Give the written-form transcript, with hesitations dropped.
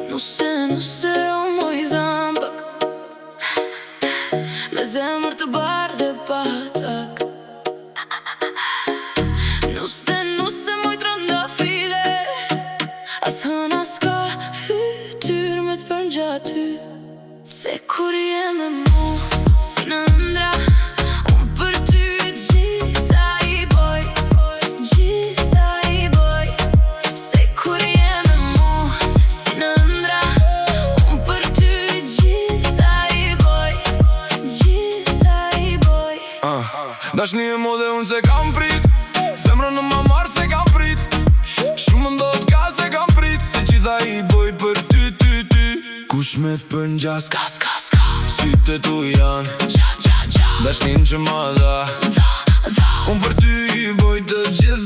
Nuse o moj zambak, me zemër të bardhë dhe patak. Nuse moj trëndafile, as hëna s'ka fytyr me t'përngjaty. Se kur je me mu, si në ëndra, unë për ty gjitha i boj, gjitha i boj. Se kur je me mu, si në ëndra, unë për ty gjitha i boj, gjitha i boj. Dashni e mo dhe unë se kam prit, zemrën në ma marrë se kam prit. Shumë ndot ka se kam prit, se gjitha i boj për ty. Kush me t'përngjas, sytë tu janë, dashnin që ma dha. Unë për ty i boj të gjitha.